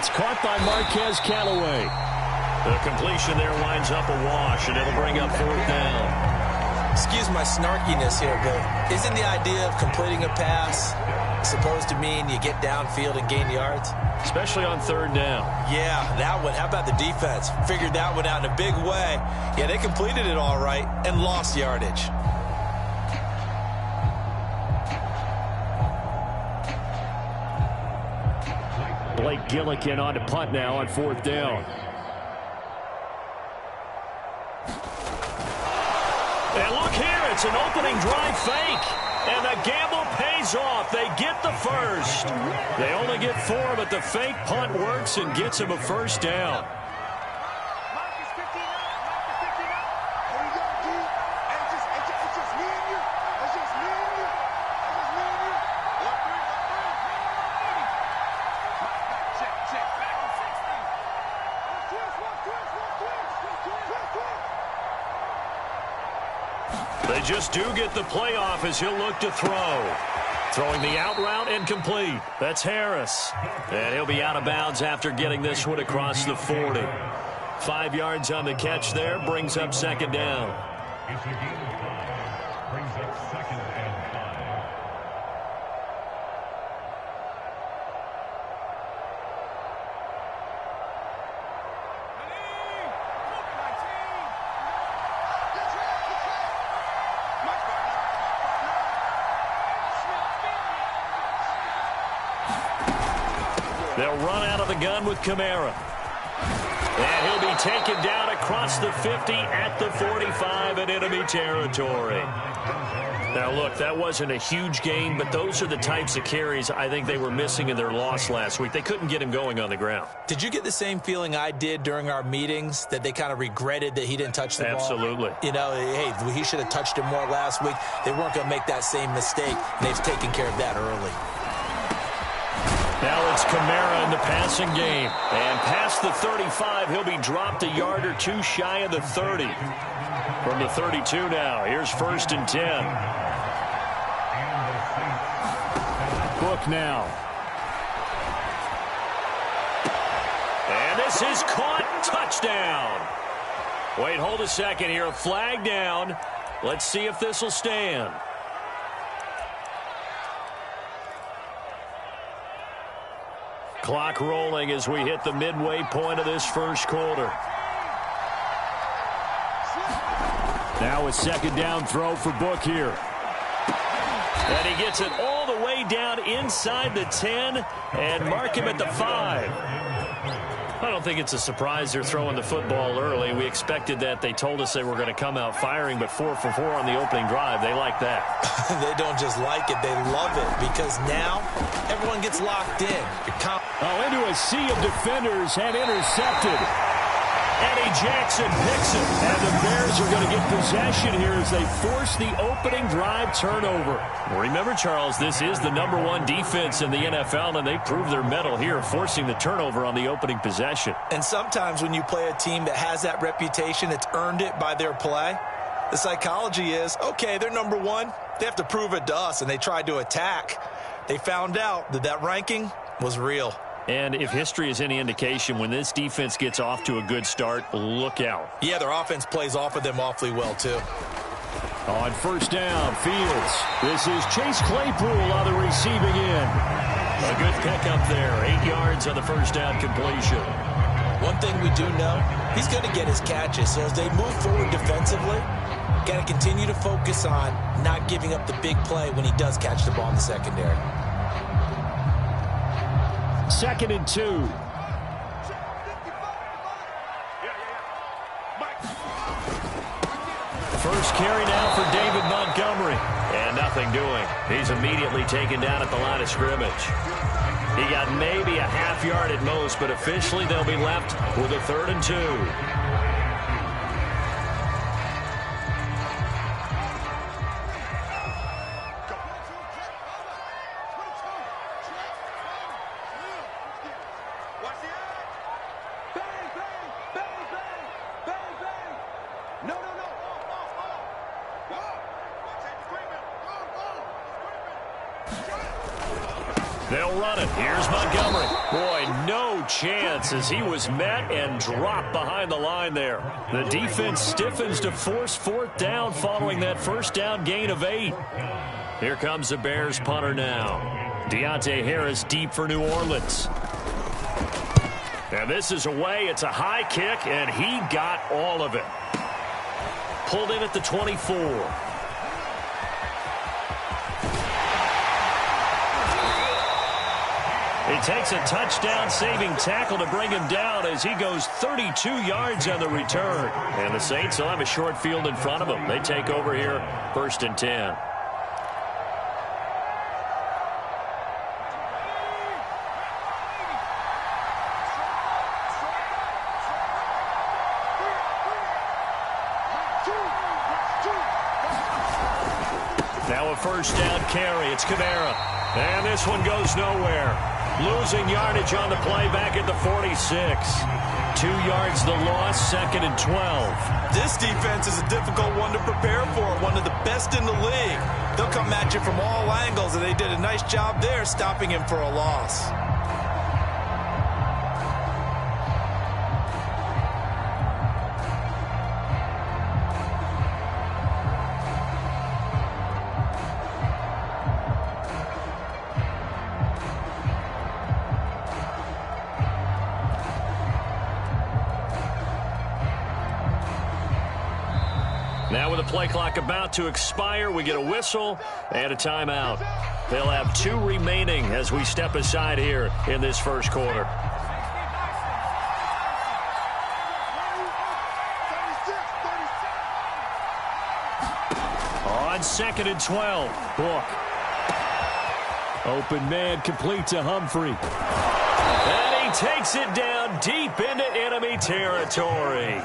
That's caught by Marquez Callaway. The completion there winds up a wash, and it'll bring up 4th down. Excuse my snarkiness here, but isn't the idea of completing a pass supposed to mean you get downfield and gain yards? Especially on 3rd down. Yeah, that one. How about the defense? Figured that one out in a big way. Yeah, they completed it all right and lost yardage. Blake Gillikin on to punt now on 4th down. And look here, it's an opening drive fake. And the gamble pays off. They get the first. They only get 4, but the fake punt works and gets them a 1st down. They just do get the playoff as he'll look to throw. Throwing the out route and complete. That's Harris. And he'll be out of bounds after getting this one across the 40. 5 yards on the catch there. Brings up 2nd down. Brings up 2nd and 5. They'll run out of the gun with Kamara. And he'll be taken down across the 50 at the 45 in enemy territory. Now, look, that wasn't a huge gain, but those are the types of carries I think they were missing in their loss last week. They couldn't get him going on the ground. Did you get the same feeling I did during our meetings, that they kind of regretted that he didn't touch the ball? Absolutely. You know, hey, he should have touched him more last week. They weren't going to make that same mistake, and they've taken care of that early. Now it's Kamara in the passing game. And past the 35, he'll be dropped a yard or 2 shy of the 30. From the 32 now, here's 1st and 10. Book now. And this is caught. Touchdown. Wait, hold a second here. A flag down. Let's see if this will stand. Clock rolling as we hit the midway point of this 1st quarter. Now a 2nd down throw for Book here. And he gets it all the way down inside the 10 and mark him at the 5. I don't think it's a surprise they're throwing the football early. We expected that. They told us they were going to come out firing, but 4 for 4 on the opening drive. They like that. They don't just like it, they love it, because now everyone gets locked in. Into a sea of defenders and intercepted. Eddie Jackson picks it. And the Bears are going to get possession here as they force the opening drive turnover. Remember, Charles, this is the #1 defense in the NFL, and they prove their mettle here, forcing the turnover on the opening possession. And sometimes when you play a team that has that reputation, it's earned it by their play. The psychology is, okay, they're #1. They have to prove it to us, and they tried to attack. They found out that that ranking was real. And if history is any indication, when this defense gets off to a good start, look out. Yeah, their offense plays off of them awfully well, too. On 1st down, Fields. This is Chase Claypool on the receiving end. A good pickup there. 8 yards on the 1st down completion. One thing we do know, he's going to get his catches. So as they move forward defensively, got to continue to focus on not giving up the big play when he does catch the ball in the secondary. 2nd and 2. First carry now for David Montgomery. And nothing doing. He's immediately taken down at the line of scrimmage. He got maybe a half yard at most, but officially they'll be left with a 3rd and 2. They'll run it. Here's Montgomery. Boy, no chance as he was met and dropped behind the line there. The defense stiffens to force fourth down following that first down gain of 8. Here comes the Bears punter now. Deontay Harris deep for New Orleans. And this is away. It's a high kick, and he got all of it. Pulled in at the 24. It takes a touchdown-saving tackle to bring him down as he goes 32 yards on the return. And the Saints will have a short field in front of them. They take over here, 1st and 10. Now a first down carry. It's Kamara. And this one goes nowhere. Losing yardage on the play back at the 46. 2 yards the loss, 2nd and 12. This defense is a difficult one to prepare for, one of the best in the league. They'll come at you from all angles, and they did a nice job there stopping him for a loss. Now with the play clock about to expire, we get a whistle and a timeout. They'll have 2 remaining as we step aside here in this first quarter. On 2nd and 12, Book. Open man, complete to Humphrey. And he takes it down deep into enemy territory.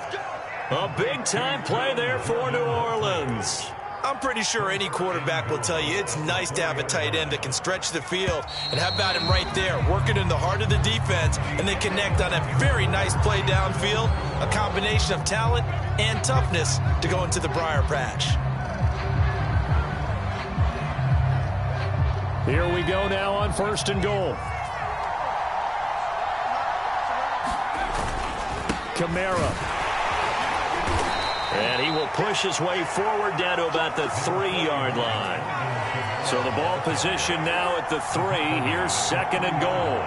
A big-time play there for New Orleans. I'm pretty sure any quarterback will tell you it's nice to have a tight end that can stretch the field. And how about him right there, working in the heart of the defense, and they connect on a very nice play downfield, a combination of talent and toughness to go into the briar patch. Here we go now on 1st and goal. Kamara. And he will push his way forward down to about the 3-yard line. So the ball position now at the 3. Here's 2nd and goal.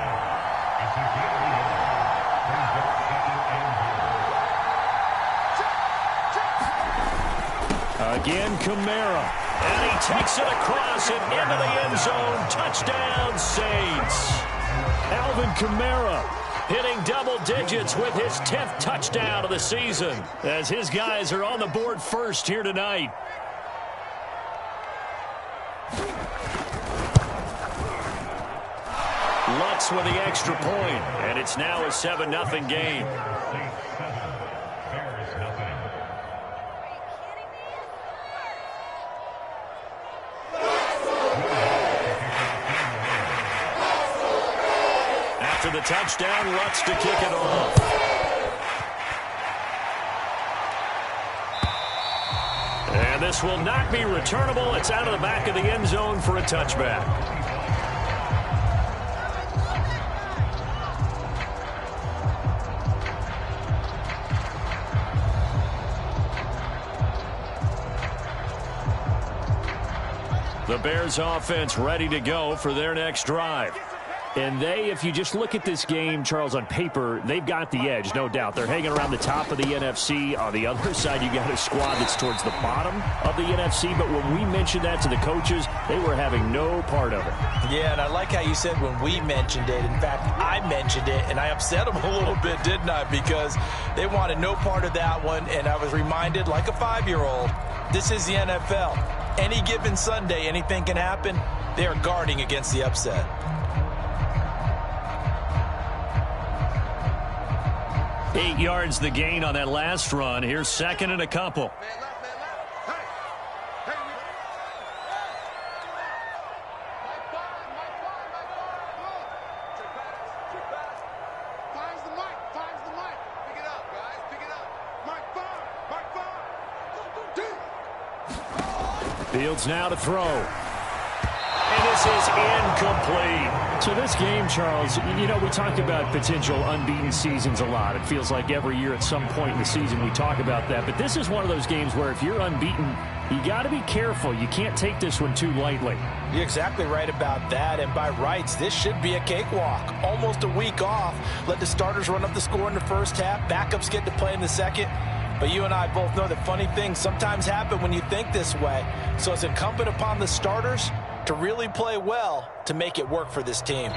Again, Kamara. And he takes it across and into the end zone. Touchdown, Saints. Alvin Kamara hitting double digits with his 10th touchdown of the season as his guys are on the board first here tonight. Lutz with the extra point, and it's now a 7-0 game. After the touchdown, Lutz to kick it off. And this will not be returnable. It's out of the back of the end zone for a touchback. The Bears offense ready to go for their next drive. And if you just look at this game, Charles, on paper, they've got the edge, no doubt. They're hanging around the top of the NFC. On the other side, you got a squad that's towards the bottom of the NFC. But when we mentioned that to the coaches, they were having no part of it. Yeah, and I like how you said when we mentioned it. In fact, I mentioned it, and I upset them a little bit, didn't I? Because they wanted no part of that one, and I was reminded, like a 5-year-old, this is the NFL. Any given Sunday, anything can happen. They are guarding against the upset. Eight yards the gain on that last run. Here's 2nd and a couple. Fields now to throw. And this is incomplete. So this game, Charles, you know, we talk about potential unbeaten seasons a lot. It feels like every year at some point in the season we talk about that. But this is one of those games where if you're unbeaten, you got to be careful. You can't take this one too lightly. You're exactly right about that. And by rights, this should be a cakewalk. Almost a week off. Let the starters run up the score in the first half. Backups get to play in the second. But you and I both know that funny things sometimes happen when you think this way. So it's incumbent upon the starters to really play well to make it work for this team.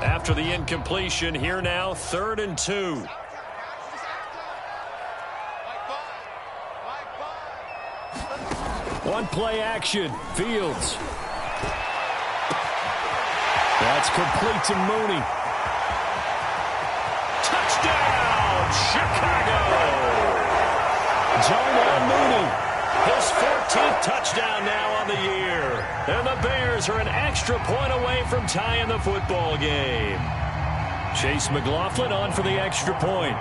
After the incompletion, here now, 3rd and 2. One play action. Fields. That's complete to Mooney. Touchdown, Chicago! John Mooney. His 14th touchdown now on the year. And the Bears are an extra point away from tying the football game. Chase McLaughlin on for the extra point.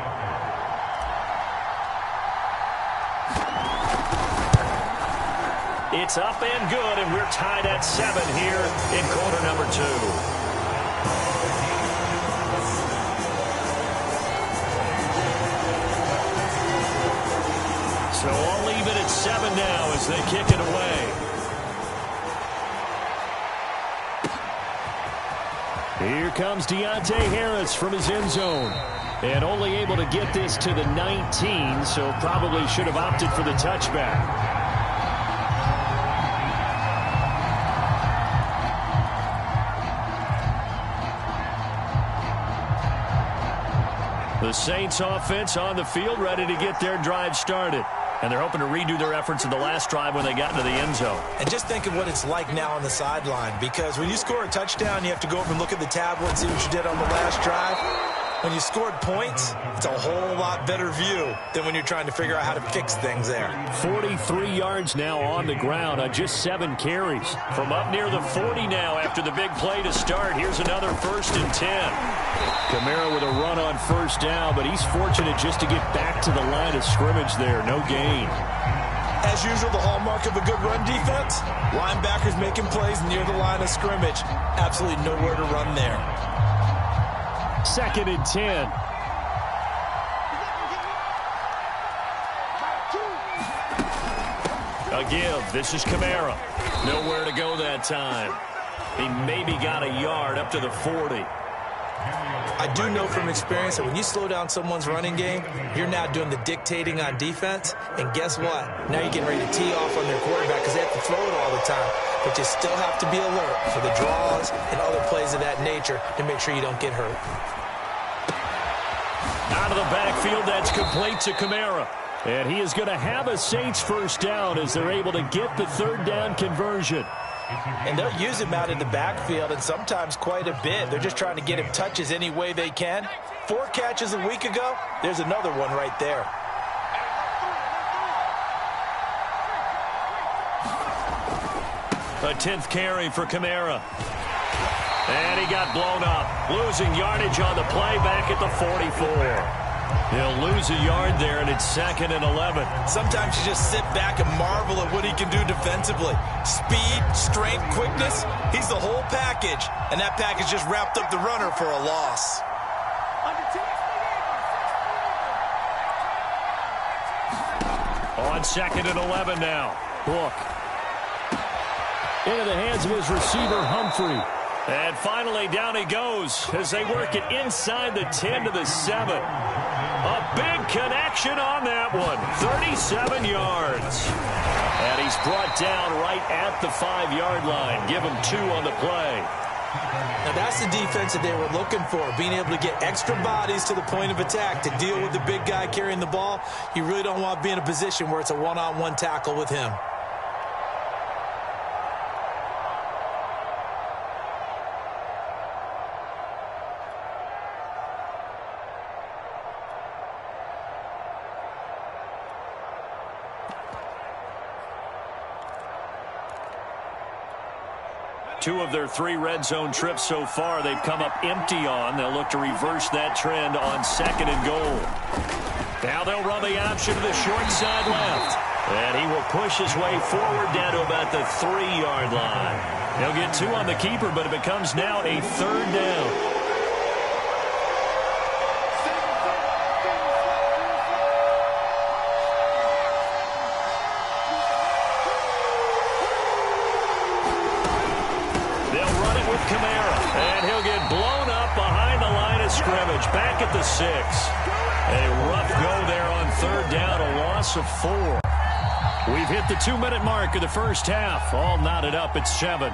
It's up and good, and we're tied at 7 here in quarter number 2. So all even at 7 now as they kick it away. Here comes Deontay Harris from his end zone. And only able to get this to the 19, so probably should have opted for the touchback. The Saints offense on the field, ready to get their drive started. And they're hoping to redo their efforts in the last drive when they got into the end zone. And just think of what it's like now on the sideline, because when you score a touchdown, you have to go over and look at the tablet and see what you did on the last drive. When you scored points, it's a whole lot better view than when you're trying to figure out how to fix things there. 43 yards now on the ground on just 7 carries. From up near the 40 now after the big play to start. Here's another 1st and 10. Camara with a run on 1st down, but he's fortunate just to get back to the line of scrimmage there. No gain. As usual, the hallmark of a good run defense, linebackers making plays near the line of scrimmage. Absolutely nowhere to run there. 2nd and 10. A give. This is Camara. Nowhere to go that time. He maybe got a yard up to the 40. I do know from experience that when you slow down someone's running game, you're now doing the dictating on defense. And guess what? Now you're getting ready to tee off on their quarterback because they have to throw it all the time. But you still have to be alert for the draws and other plays of that nature to make sure you don't get hurt. Out of the backfield, that's complete to Camara. And he is going to have a Saints 1st down as they're able to get the 3rd down conversion. And they'll use him out in the backfield, and sometimes quite a bit. They're just trying to get him touches any way they can. 4 catches a week ago, there's another one right there. A 10th carry for Camara. And he got blown up. Losing yardage on the play back at the 44. He'll lose a yard there, and it's 2nd and 11. Sometimes you just sit back and marvel at what he can do defensively. Speed, strength, quickness, he's the whole package. And that package just wrapped up the runner for a loss. On 2nd and 11 now. Book. Into the hands of his receiver, Humphrey. And finally, down he goes as they work it inside the 10 to the 7. A big connection on that one. 37 yards. And he's brought down right at the 5-yard line. Give him 2 on the play. Now that's the defense that they were looking for, being able to get extra bodies to the point of attack to deal with the big guy carrying the ball. You really don't want to be in a position where it's a one-on-one tackle with him. Two of their 3 red zone trips so far, they've come up empty on. They'll look to reverse that trend on 2nd and goal. Now they'll run the option to the short side left. And he will push his way forward down to about the 3-yard line. He'll get 2 on the keeper, but it becomes now a 3rd down. They'll run it with Kamara, and he'll get blown up behind the line of scrimmage, back at the 6. A rough go there on 3rd down, a loss of 4. We've hit the 2-minute mark of the first half. All knotted up at 7.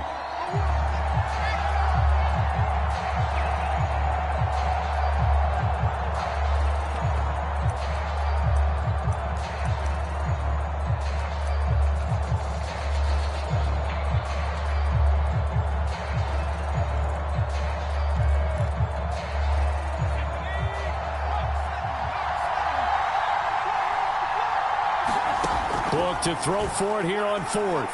To throw for it here on 4th.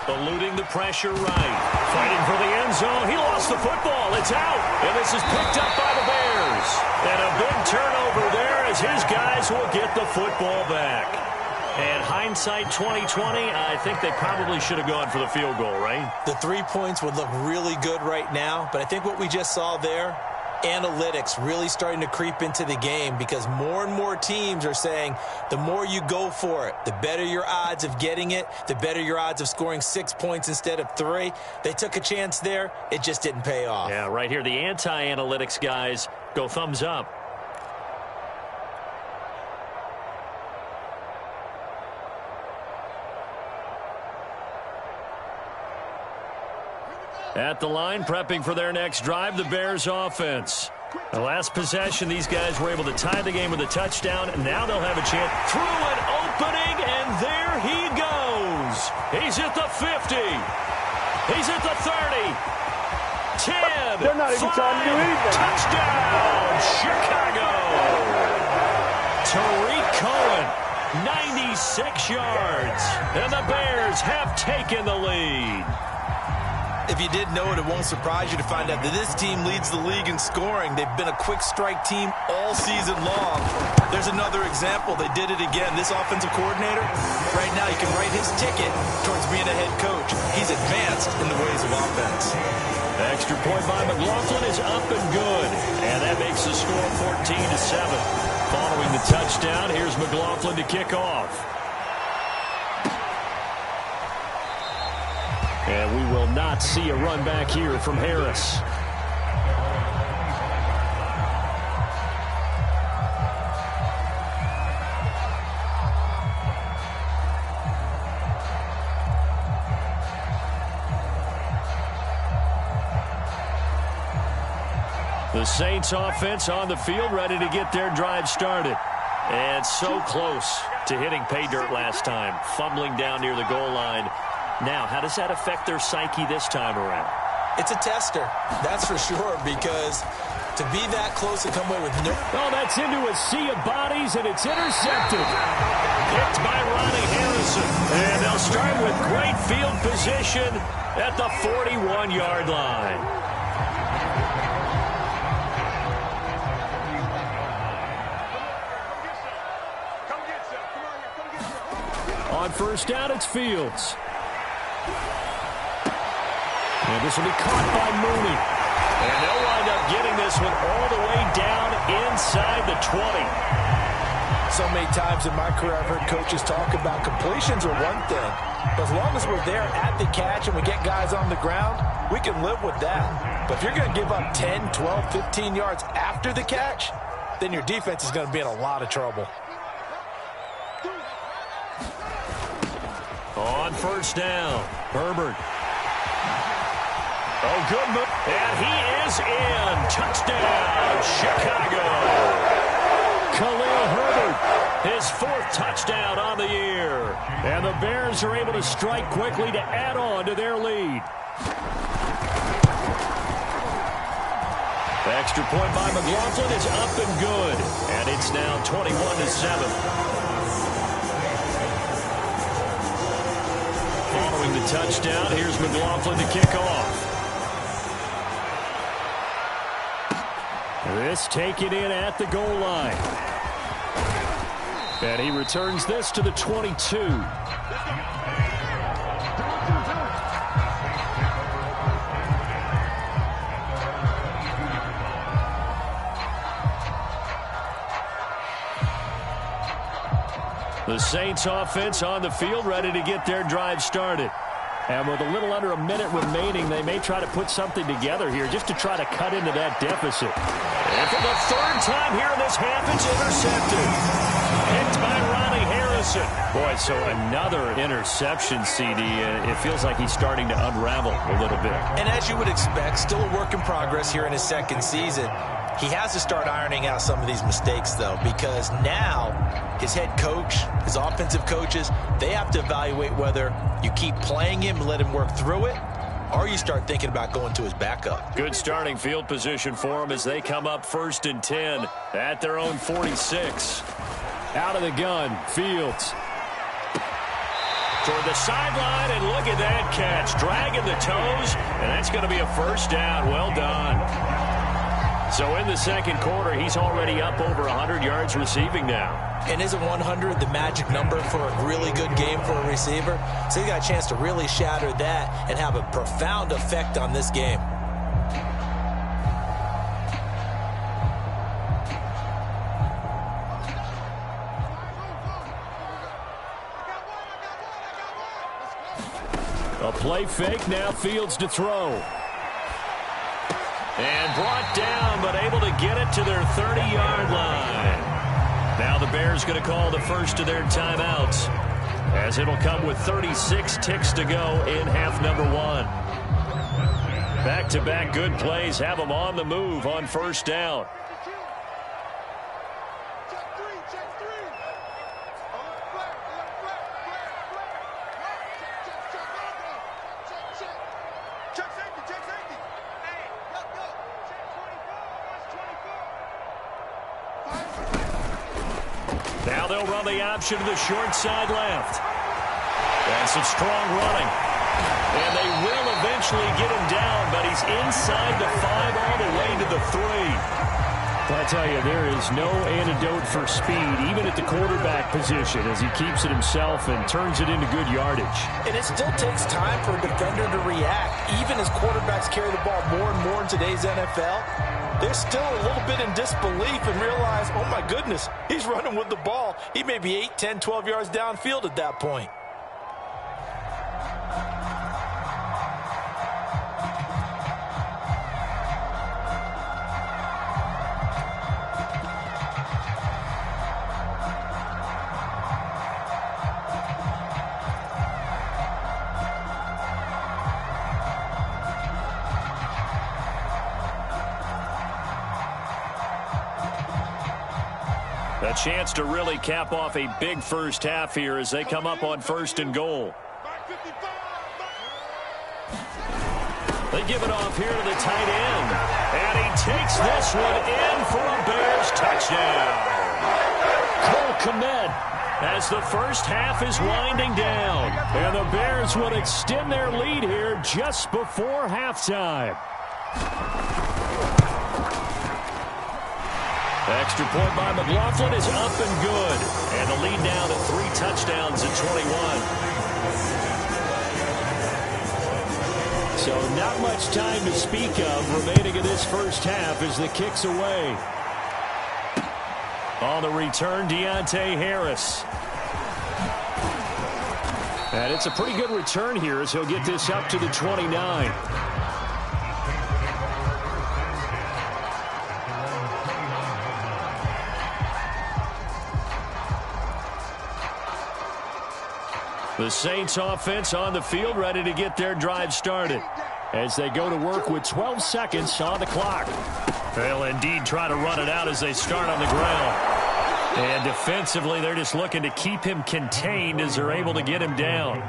Eluding the pressure right. Fighting for the end zone. He lost the football. It's out. And this is picked up by the Bears. And a big turnover there as his guys will get the football back. And hindsight 2020, I think they probably should have gone for the field goal, right? The 3 points would look really good right now. But I think what we just saw there, analytics really starting to creep into the game, because more and more teams are saying the more you go for it, the better your odds of getting it, the better your odds of scoring 6 points instead of 3. They took a chance there. It just didn't pay off. Yeah, right here, the anti-analytics guys go thumbs up. At the line, prepping for their next drive, the Bears offense. The last possession, these guys were able to tie the game with a touchdown, and now they'll have a chance. Through an opening, and there he goes. He's at the 50. He's at the 30. 10. They're not even 5, trying to do anything. Touchdown, Chicago. Tariq Cohen, 96 yards. And the Bears have taken the lead. If you didn't know it, it won't surprise you to find out that this team leads the league in scoring. They've been a quick strike team all season long. There's another example. They did it again. This offensive coordinator, right now, you can write his ticket towards being a head coach. He's advanced in the ways of offense. The extra point by McLaughlin is up and good. And that makes the score 14-7. Following the touchdown, here's McLaughlin to kick off. And we will not see a run back here from Harris. The Saints offense on the field, ready to get their drive started. And so close to hitting pay dirt last time, fumbling down near the goal line. Now, how does that affect their psyche this time around? It's a tester, that's for sure, because to be that close and come away with no... Oh, that's into a sea of bodies, and it's intercepted. Picked by Ronnie Harrison. And they'll start with great field position at the 41-yard line. On first down, it's Fields. And this will be caught by Mooney. And they'll wind up getting this one all the way down inside the 20. So many times in my career I've heard coaches talk about completions are one thing. But as long as we're there at the catch and we get guys on the ground, we can live with that. But if you're going to give up 10, 12, 15 yards after the catch, then your defense is going to be in a lot of trouble. On first down, Herbert. Oh, good move. And he is in. Touchdown, Chicago. Khalil Herbert, his 4th touchdown on the year. And the Bears are able to strike quickly to add on to their lead. The extra point by McLaughlin is up and good. And it's now 21-7. Following the touchdown, here's McLaughlin to kick off. This taken in at the goal line. And he returns this to the 22. The Saints offense on the field, ready to get their drive started. And with a little under a minute remaining, they may try to put something together here just to try to cut into that deficit. And for the third time here in this half, it's intercepted. Picked by Ronnie Harrison. Boy, so another interception, CD. It feels like he's starting to unravel a little bit. And as you would expect, still a work in progress here in his second season. He has to start ironing out some of these mistakes, though, because now his head coach, his offensive coaches, they have to evaluate whether you keep playing him and let him work through it, or you start thinking about going to his backup. Good starting field position for him as they come up 1st and 10 at their own 46. Out of the gun, Fields. Toward the sideline, and look at that catch. Dragging the toes, and that's going to be a first down. Well done. So in the second quarter, he's already up over 100 yards receiving now. And isn't 100 the magic number for a really good game for a receiver? So he got a chance to really shatter that and have a profound effect on this game. A play fake, now Fields to throw. And brought down, but able to get it to their 30-yard line. Now the Bears going to call the first of their timeouts, as it'll come with 36 ticks to go in half number one. Back-to-back good plays have them on the move on first down. Now they'll run the option to the short side left. And some strong running. And they will eventually get him down, but he's inside the 5 all the way to the 3. I tell you, there is no antidote for speed, even at the quarterback position, as he keeps it himself and turns it into good yardage. And it still takes time for a defender to react. Even as quarterbacks carry the ball more and more in today's NFL, they're still a little bit in disbelief and realize, oh my goodness, he's running with the ball. He may be 8, 10, 12 yards downfield at that point. A chance to really cap off a big first half here as they come up on 1st and goal. They give it off here to the tight end. And he takes this one in for a Bears touchdown. Cole Kmet as the first half is winding down. And the Bears would extend their lead here just before halftime. Extra point by McLaughlin is up and good. And the lead down at 3 touchdowns at 21. So not much time to speak of remaining in this first half as the kick's away. On the return, Deontay Harris. And it's a pretty good return here as he'll get this up to the 29. The Saints offense on the field, ready to get their drive started as they go to work with 12 seconds on the clock. They'll indeed try to run it out as they start on the ground. And defensively, they're just looking to keep him contained as they're able to get him down.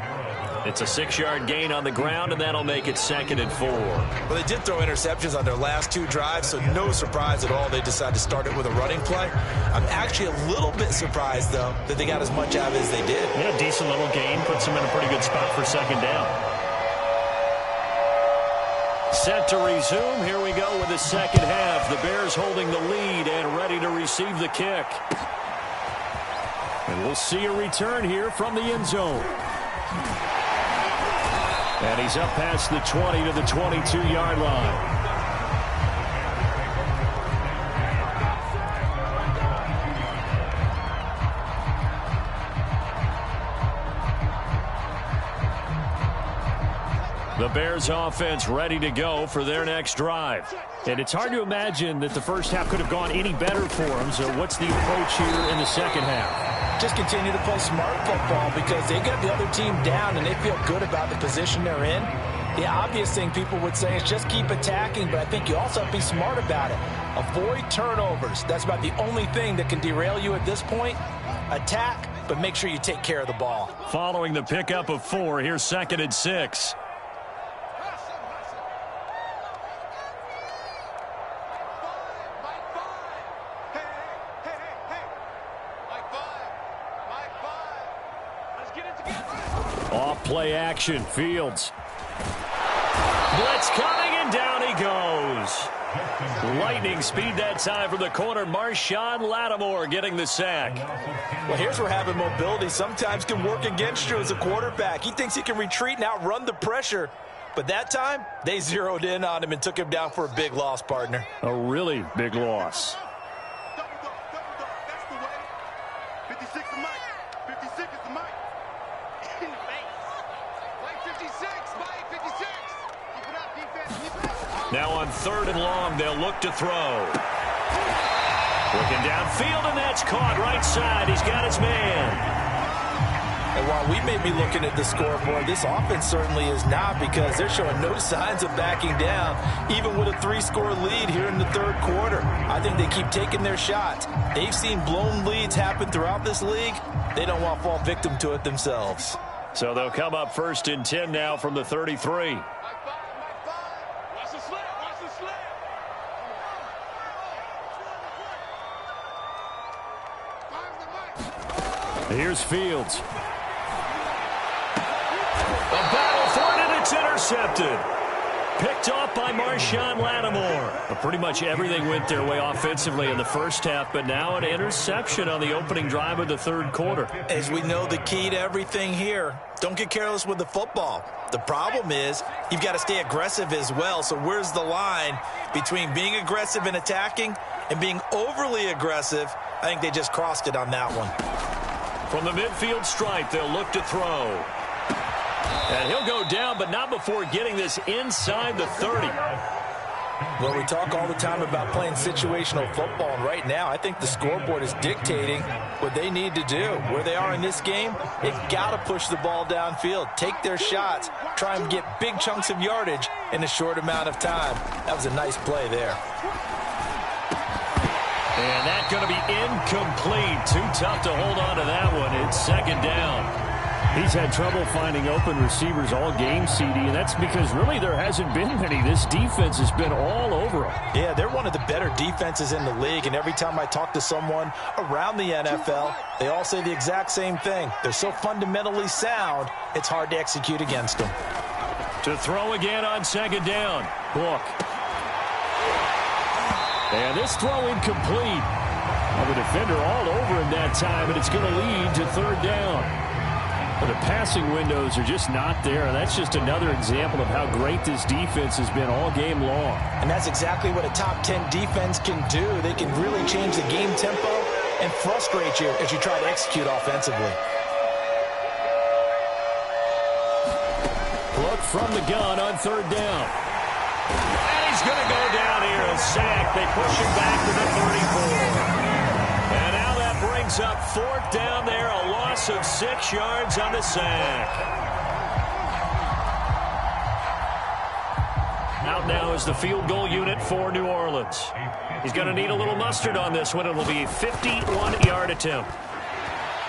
It's a 6-yard gain on the ground, and that'll make it 2nd and 4. Well, they did throw interceptions on their last 2 drives, so no surprise at all they decided to start it with a running play. I'm actually a little bit surprised, though, that they got as much out of it as they did. Yeah, decent little gain. Puts them in a pretty good spot for 2nd down. Set to resume. Here we go with the second half. The Bears holding the lead and ready to receive the kick. And we'll see a return here from the end zone. And he's up past the 20 to the 22-yard line. The Bears offense ready to go for their next drive. And it's hard to imagine that the first half could have gone any better for them. So what's the approach here in the second half? Just continue to play smart football because they got the other team down and they feel good about the position they're in. The obvious thing people would say is just keep attacking, but I think you also have to be smart about it. Avoid turnovers. That's about the only thing that can derail you at this point. Attack, but make sure you take care of the ball. Following the pickup of 4, here's 2nd and 6. Off-play action, Fields. Blitz coming, and down he goes. Lightning speed that time from the corner. Marshawn Lattimore getting the sack. Well, here's where having mobility sometimes can work against you as a quarterback. He thinks he can retreat and outrun the pressure. But that time, they zeroed in on him and took him down for a big loss, partner. A really big loss. Now on 3rd and long, they'll look to throw. Looking downfield, and that's caught right side. He's got his man. And while we may be looking at the scoreboard, this offense certainly is not, because they're showing no signs of backing down, even with a 3-score lead here in the 3rd quarter. I think they keep taking their shots. They've seen blown leads happen throughout this league. They don't want to fall victim to it themselves. So they'll come up 1st and 10 now from the 33. Here's Fields. A battle for it, and it's intercepted. Picked off by Marshawn Lattimore. But pretty much everything went their way offensively in the first half, but now an interception on the opening drive of the 3rd quarter. As we know, the key to everything here, don't get careless with the football. The problem is you've got to stay aggressive as well. So where's the line between being aggressive and attacking and being overly aggressive? I think they just crossed it on that one. From the midfield stripe, they'll look to throw. And he'll go down, but not before getting this inside the 30. Well, we talk all the time about playing situational football, and right now I think the scoreboard is dictating what they need to do. Where they are in this game, they've got to push the ball downfield, take their shots, try and get big chunks of yardage in a short amount of time. That was a nice play there. And that's going to be incomplete. Too tough to hold on to that one. It's 2nd down. He's had trouble finding open receivers all game, CD, and that's because really there hasn't been many. This defense has been all over him. Yeah, they're one of the better defenses in the league, and every time I talk to someone around the NFL, they all say the exact same thing. They're so fundamentally sound, it's hard to execute against them. To throw again on 2nd down. Book. And this throw incomplete. Well, the defender all over him that time, and it's going to lead to 3rd down. But the passing windows are just not there, and that's just another example of how great this defense has been all game long. And that's exactly what a top 10 defense can do. They can really change the game tempo and frustrate you as you try to execute offensively. Look from the gun on 3rd down. And he's going to go down here, a sack. They push him back to the 34. And now that brings up 4th down there, a loss of 6 yards on the sack. Out now is the field goal unit for New Orleans. He's going to need a little mustard on this one. It'll be a 51-yard attempt.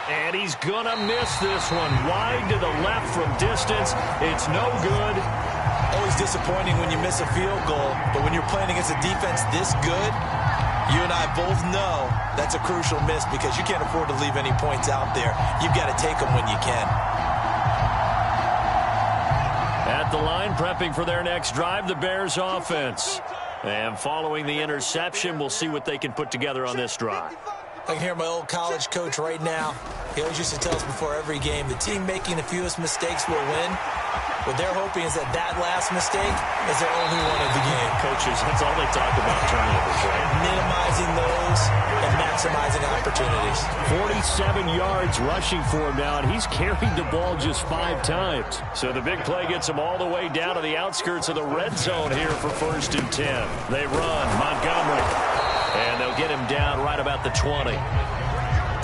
And he's going to miss this one. Wide to the left from distance. It's no good. Always disappointing when you miss a field goal, but when you're playing against a defense this good, you and I both know that's a crucial miss because you can't afford to leave any points out there. You've got to take them when you can. At the line, prepping for their next drive, the Bears offense. And following the interception, we'll see what they can put together on this drive. I can hear my old college coach right now. He always used to tell us before every game, the team making the fewest mistakes will win. What they're hoping is that that last mistake is their only one of the game. Coaches, that's all they talk about, turnovers, right? Minimizing those and maximizing opportunities. 47 yards rushing for him now, and he's carried the ball just 5 times. So the big play gets him all the way down to the outskirts of the red zone here for 1st and 10. They run Montgomery, and they'll get him down right about the 20.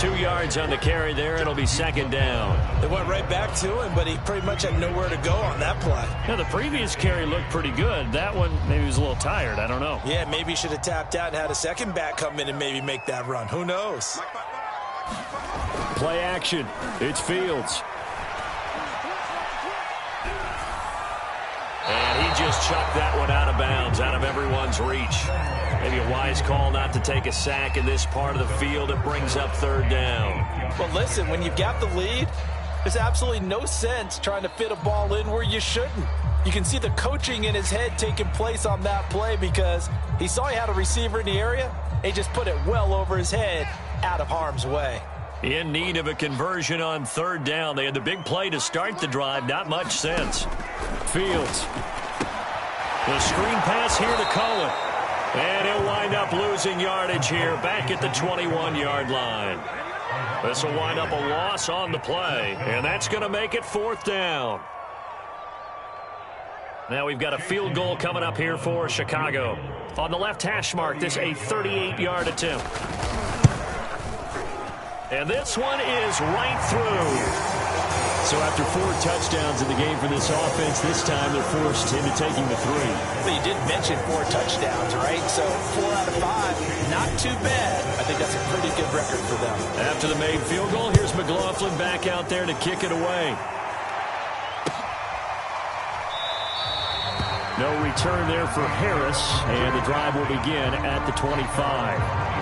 2 yards on the carry there. It'll be 2nd down. They went right back to him, but he pretty much had nowhere to go on that play. Now, the previous carry looked pretty good. That one, maybe he was a little tired. I don't know. Yeah, maybe he should have tapped out and had a second back come in and maybe make that run. Who knows? Play action. It's Fields. And he just chucked that one out of bounds, out of everyone's reach. Maybe a wise call not to take a sack in this part of the field. It brings up 3rd down. Well, listen, when you've got the lead, there's absolutely no sense trying to fit a ball in where you shouldn't. You can see the coaching in his head taking place on that play because he saw he had a receiver in the area. He just put it well over his head out of harm's way. In need of a conversion on 3rd down. They had the big play to start the drive. Not much sense. Fields. The screen pass here to Cohen. And he'll wind up losing yardage here back at the 21-yard line. This will wind up a loss on the play. And that's going to make it 4th down. Now we've got a field goal coming up here for Chicago. On the left hash mark, this a 38-yard attempt. And this one is right through. So after 4 touchdowns in the game for this offense, this time they're forced into taking the 3. But you did mention 4 touchdowns, right? So 4 out of 5, not too bad. I think that's a pretty good record for them. After the made field goal, here's McLaughlin back out there to kick it away. No return there for Harris, and the drive will begin at the 25.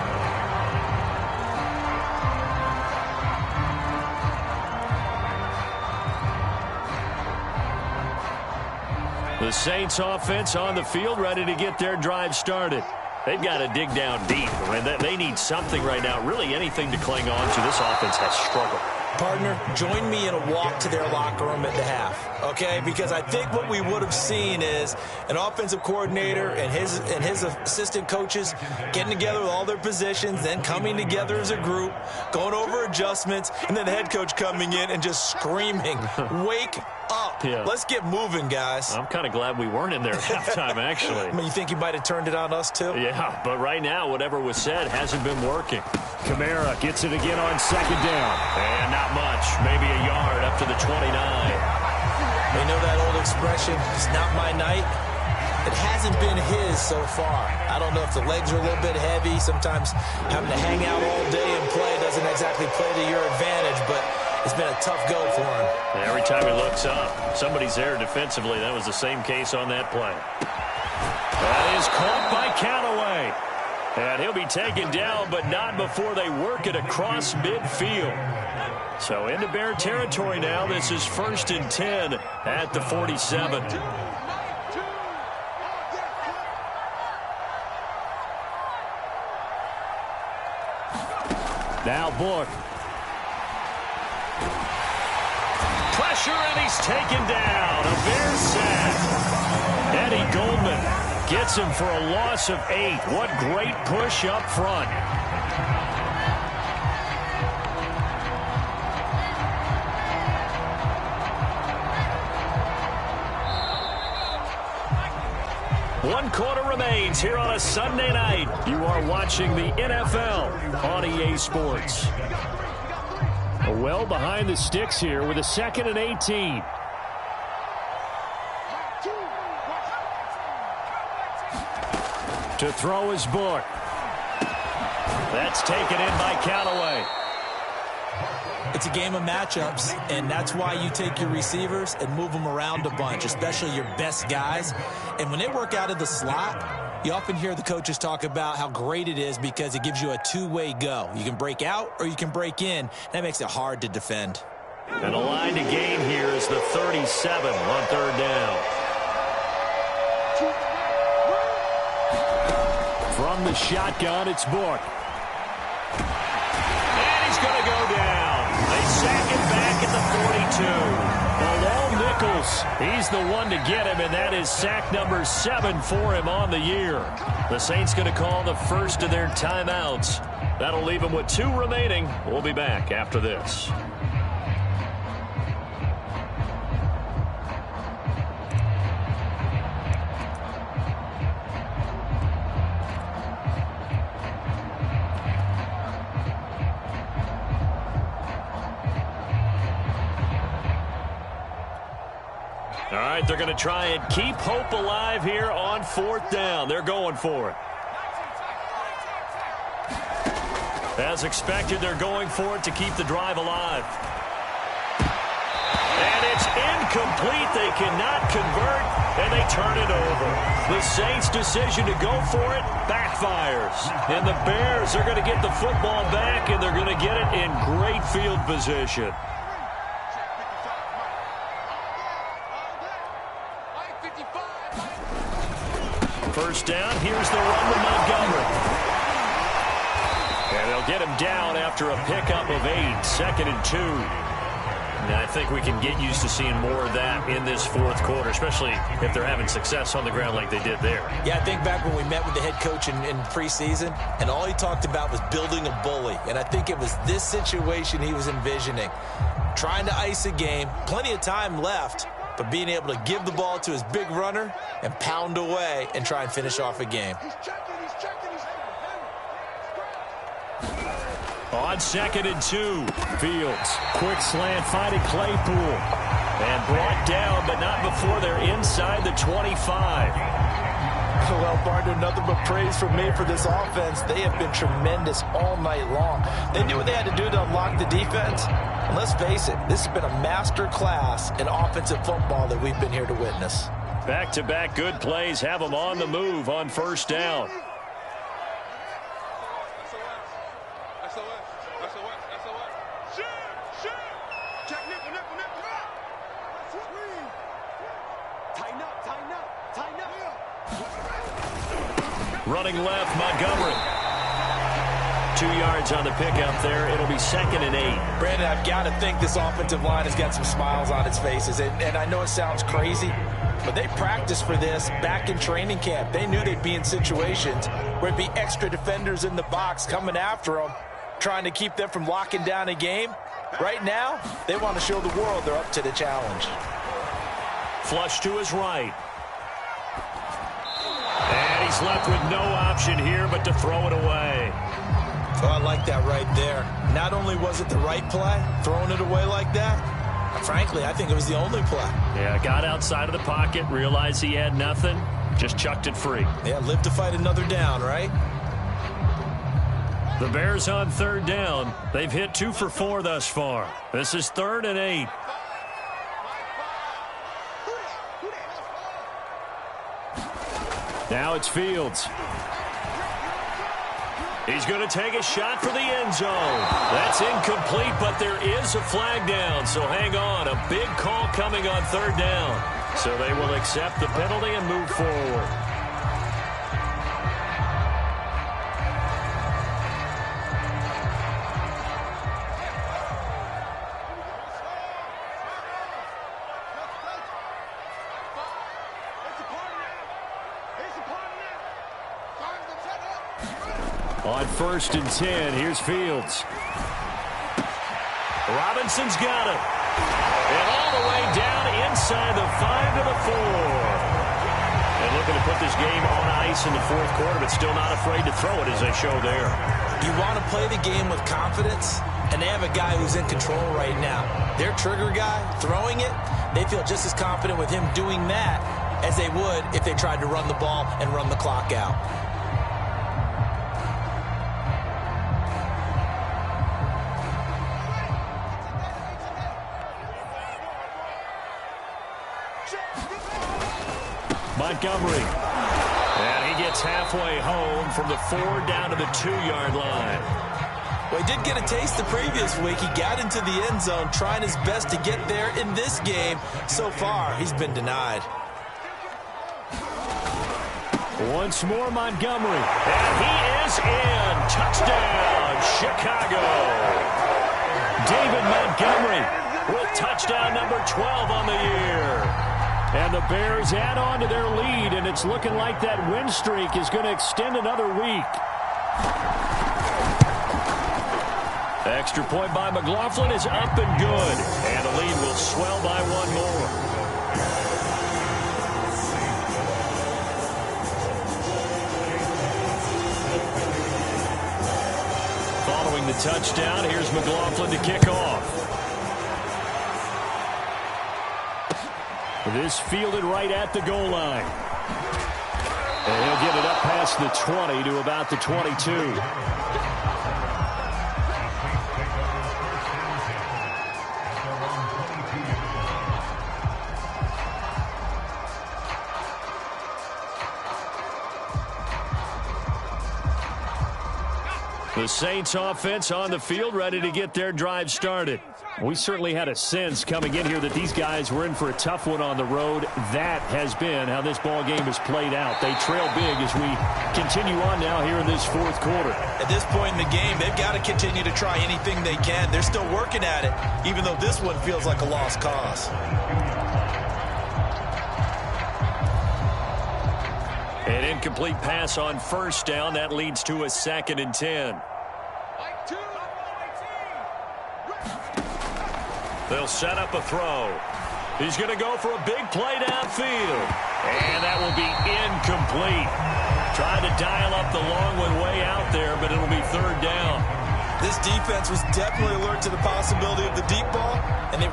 The Saints offense on the field ready to get their drive started. They've got to dig down deep. I mean, they need something right now, really anything to cling on to. This offense has struggled. Partner, join me in a walk to their locker room at the half, okay? Because I think what we would have seen is an offensive coordinator and his assistant coaches getting together with all their positions, then coming together as a group, going over adjustments, and then the head coach coming in and just screaming, wake up. Yeah. Let's get moving, guys. I'm kind of glad we weren't in there at halftime, actually. I mean, you think he might have turned it on us, too? Yeah, but right now, whatever was said hasn't been working. Kamara gets it again on 2nd down. And not much, maybe a yard up to the 29. They know that old expression, it's not my night. It hasn't been his so far. I don't know if the legs are a little bit heavy. Sometimes having to hang out all day and play doesn't exactly play to your advantage, but it's been a tough go for him. And every time he looks up, somebody's there defensively. That was the same case on that play. That is caught by Callaway. And he'll be taken down, but not before they work it across midfield. So into Bear territory now. This is 1st and 10 at the 47. Now Book. Pressure, and he's taken down. A Bear sack. Eddie Goldman gets him for a loss of 8. What great push up front. One quarter remains here on a Sunday night. You are watching the NFL on EA Sports. Well behind the sticks here with a 2nd and 18. To throw his Book. That's taken in by Callaway. It's a game of matchups, and that's why you take your receivers and move them around a bunch, especially your best guys. And when they work out of the slot, you often hear the coaches talk about how great it is because it gives you a two-way go. You can break out or you can break in. That makes it hard to defend. And the line to gain here is the 37 on 3rd down. From the shotgun, it's Book. And he's going to go down. They Malone Nichols, he's the one to get him, and that is sack number 7 for him on the year. The Saints going to call the first of their timeouts. That'll leave him with 2 remaining. We'll be back after this. All right, they're going to try and keep hope alive here on 4th down. They're going for it. As expected, they're going for it to keep the drive alive. And it's incomplete. They cannot convert, and they turn it over. The Saints' decision to go for it backfires. And the Bears are going to get the football back, and they're going to get it in great field position. First down, here's the run with Montgomery. And they'll get him down after a pickup of 8, 2nd and 2. And I think we can get used to seeing more of that in this 4th quarter, especially if they're having success on the ground like they did there. Yeah, I think back when we met with the head coach in preseason, and all he talked about was building a bully. And I think it was this situation he was envisioning. Trying to ice a game, plenty of time left, but being able to give the ball to his big runner and pound away and try and finish off a game. On 2nd and 2, Fields. Quick slant, finding Claypool. And brought down, but not before they're inside the 25. Well, partner, nothing but praise from me for this offense. They have been tremendous all night long. They knew what they had to do to unlock the defense. And let's face it, this has been a master class in offensive football that we've been here to witness. Back-to-back good plays have them on the move on 1st down. Running left, Montgomery. 2 yards on the pickup there. It'll be 2nd and 8. Brandon, I've got to think this offensive line has got some smiles on its faces. And I know it sounds crazy, but they practiced for this back in training camp. They knew they'd be in situations where it'd be extra defenders in the box coming after them, trying to keep them from locking down a game. Right now, they want to show the world they're up to the challenge. Flush to his right. And he's left with no option here but to throw it away. Oh, I like that right there. Not only was it the right play, throwing it away like that, frankly, I think it was the only play. Yeah, got outside of the pocket, realized he had nothing, just chucked it free. Yeah, live to fight another down, right? The Bears on 3rd down. They've hit 2 for 4 thus far. This is 3rd and 8. Now it's Fields. He's going to take a shot for the end zone. That's incomplete, but there is a flag down, so hang on. A big call coming on 3rd down. So they will accept the penalty and move forward. On 1st and 10, here's Fields. Robinson's got it. And all the way down inside the 5 to the 4. And looking to put this game on ice in the 4th quarter, but still not afraid to throw it as they show there. You want to play the game with confidence, and they have a guy who's in control right now. Their trigger guy, throwing it, they feel just as confident with him doing that as they would if they tried to run the ball and run the clock out. Montgomery. And he gets halfway home from the 4 down to the 2-yard line. Well, he did get a taste the previous week. He got into the end zone trying his best to get there in this game. So far, he's been denied. Once more, Montgomery. And he is in. Touchdown, Chicago. David Montgomery will Touchdown number 12 on the year. And the Bears add on to their lead, and it's looking like that win streak is going to extend another week. Extra point by McLaughlin is up and good. And the lead will swell by one more. Following the touchdown, here's McLaughlin to kick off. This fielded right at the goal line. And he'll get it up past the 20 to about the 22. The Saints offense on the field, ready to get their drive started. We certainly had a sense coming in here that these guys were in for a tough one on the road. That has been how this ball game has played out. They trail big as we continue on now here in this fourth quarter. At this point in the game, they've got to continue to try anything they can. They're still working at it, even though this one feels like a lost cause. An incomplete pass on first down. That leads to a 2nd and 10. They'll set up a throw. He's going to go for a big play downfield. And that will be incomplete. Trying to dial up the long one way out there, but it'll be 3rd down. This defense was definitely alert to the possibility of the deep ball, and they...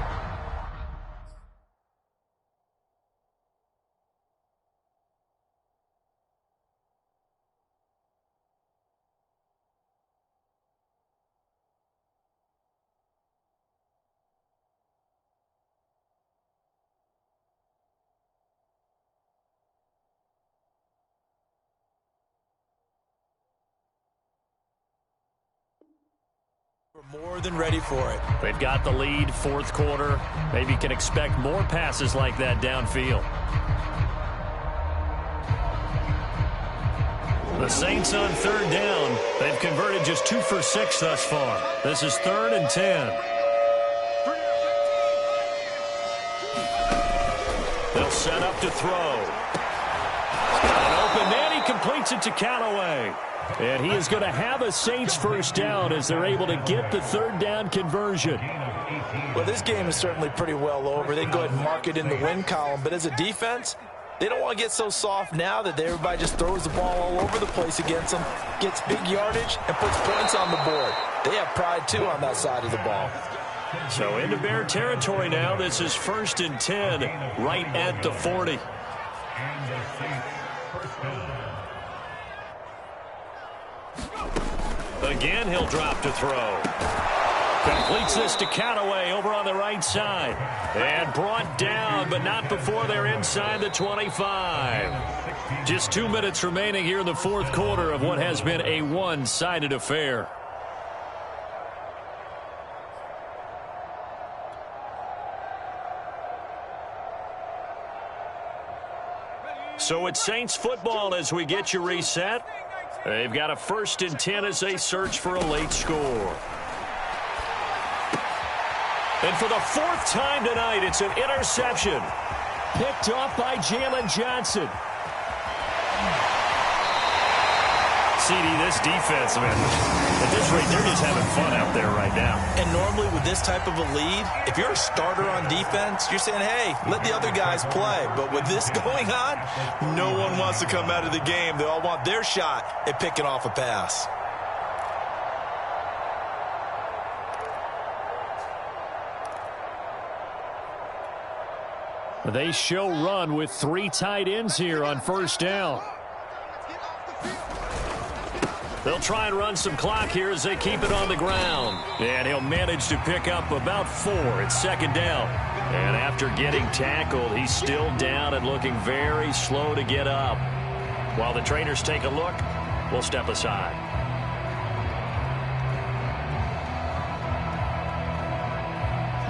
more than ready for it. They've got the lead, fourth quarter. Maybe can expect more passes like that downfield. The Saints on 3rd down. They've converted just 2 for 6 thus far. This is 3rd and 10. They'll set up to throw. An open man, he completes it to Callaway. And he is going to have a Saints first down as they're able to get the 3rd down conversion. Well, this game is certainly pretty well over. They can go ahead and mark it in the win column. But as a defense, they don't want to get so soft now that everybody just throws the ball all over the place against them, gets big yardage, and puts points on the board. They have pride, too, on that side of the ball. So into Bear territory now. This is 1st and 10, right at the 40. Again, he'll drop to throw. Completes this to Callaway over on the right side. And brought down, but not before they're inside the 25. Just 2 minutes remaining here in the fourth quarter of what has been a one-sided affair. So it's Saints football as we get you reset. They've got a 1st and 10 as they search for a late score. And for the 4th time tonight, it's an interception. Picked off by Jalen Johnson. CD, this defense, man, at this rate, they're just having fun out there right now. And normally with this type of a lead, if you're a starter on defense, you're saying, hey, let the other guys play. But with this going on, no one wants to come out of the game. They all want their shot at picking off a pass. They show run with 3 tight ends here on first down. They'll try and run some clock here as they keep it on the ground. And he'll manage to pick up about 4. It's 2nd down. And after getting tackled, he's still down and looking very slow to get up. While the trainers take a look, we'll step aside.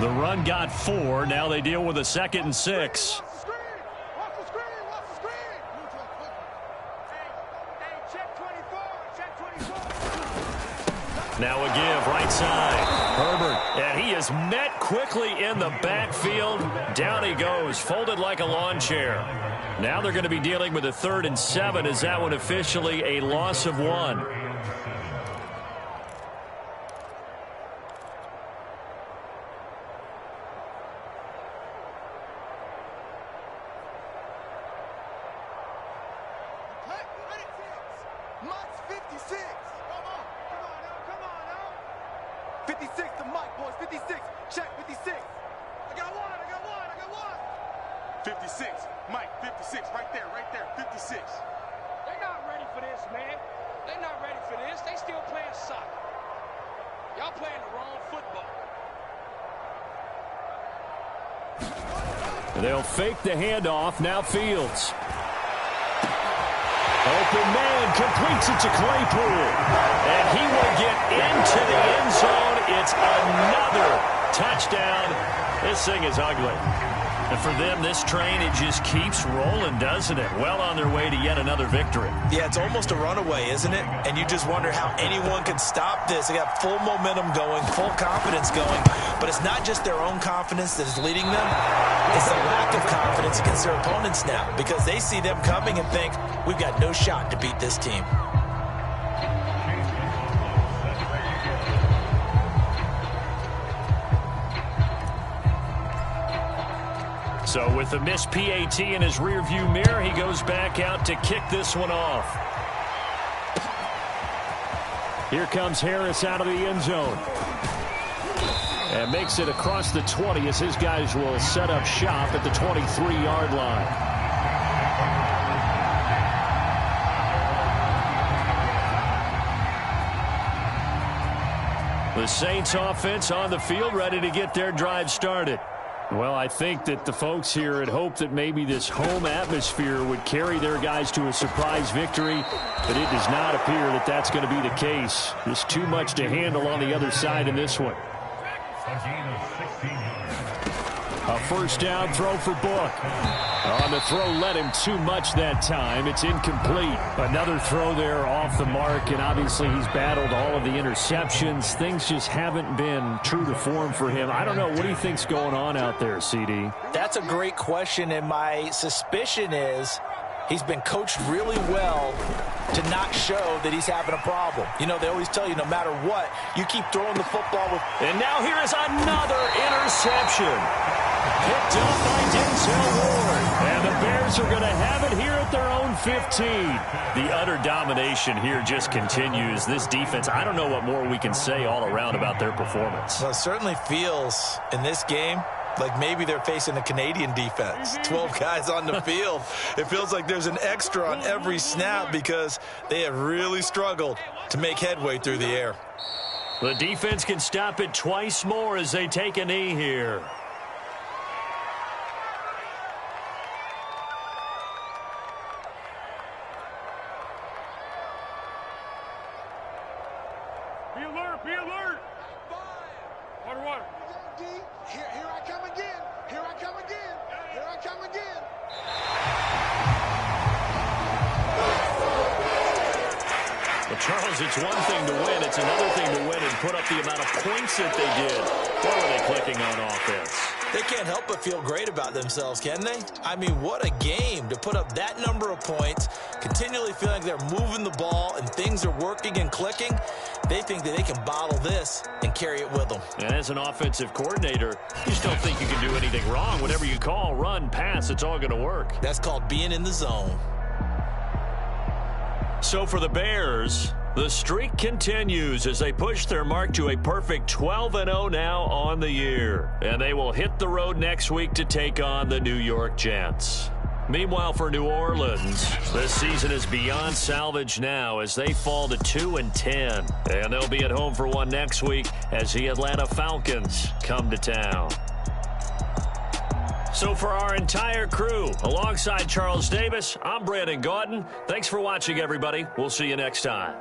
The run got 4. Now they deal with a 2nd and 6. Now a give, right side. Herbert, and he is met quickly in the backfield. Down he goes, folded like a lawn chair. Now they're going to be dealing with a 3rd and 7. Is that one officially a loss of 1? They'll fake the handoff. Now Fields. Open man completes it to Claypool. And he will get into the end zone. It's another touchdown. This thing is ugly. And for them, this train, it just keeps rolling, doesn't it? Well on their way to yet another victory. Yeah, it's almost a runaway, isn't it? And you just wonder how anyone can stop this. They got full momentum going, full confidence going. But it's not just their own confidence that is leading them. It's the lack of confidence against their opponents now, because they see them coming and think, we've got no shot to beat this team. So with the missed PAT in his rearview mirror, he goes back out to kick this one off. Here comes Harris out of the end zone. And makes it across the 20 as his guys will set up shop at the 23-yard line. The Saints offense on the field, ready to get their drive started. Well, I think that the folks here had hoped that maybe this home atmosphere would carry their guys to a surprise victory, but it does not appear that that's going to be the case. There's too much to handle on the other side in this one. A first down throw for Book. On the throw, led him too much that time. It's incomplete. Another throw there off the mark, and obviously he's battled all of the interceptions. Things just haven't been true to form for him. I don't know. What do you think's going on out there, CD? That's a great question, and my suspicion is he's been coached really well to not show that he's having a problem. You know, they always tell you no matter what, you keep throwing the football with. And now here is another interception. Picked up by Denzel Ward. And the Bears are going to have it here at their own 15. The utter domination here just continues. This defense, I don't know what more we can say all around about their performance. Well, it certainly feels in this game like maybe they're facing a Canadian defense. 12 guys on the field. It feels like there's an extra on every snap because they have really struggled to make headway through the air. The defense can stop it twice more as they take a knee here. Be alert, be alert. Water, water. Here I come again. Here I come again. Here I come again. Well, Charles, it's one thing to win. It's another thing to win and put up the amount of points that they did. What were they clicking on offense? They can't help but feel great about themselves, can they? I mean, what a game to put up that number of points, continually feeling like they're moving the ball and things are working and clicking. They think that they can bottle this and carry it with them. And as an offensive coordinator, you just don't think you can do anything wrong. Whatever you call, run, pass, it's all going to work. That's called being in the zone. So for the Bears, the streak continues as they push their mark to a perfect 12-0 now on the year. And they will hit the road next week to take on the New York Jets. Meanwhile, for New Orleans, this season is beyond salvage now as they fall to 2-10. And they'll be at home for one next week as the Atlanta Falcons come to town. So for our entire crew, alongside Charles Davis, I'm Brandon Gaudin. Thanks for watching, everybody. We'll see you next time.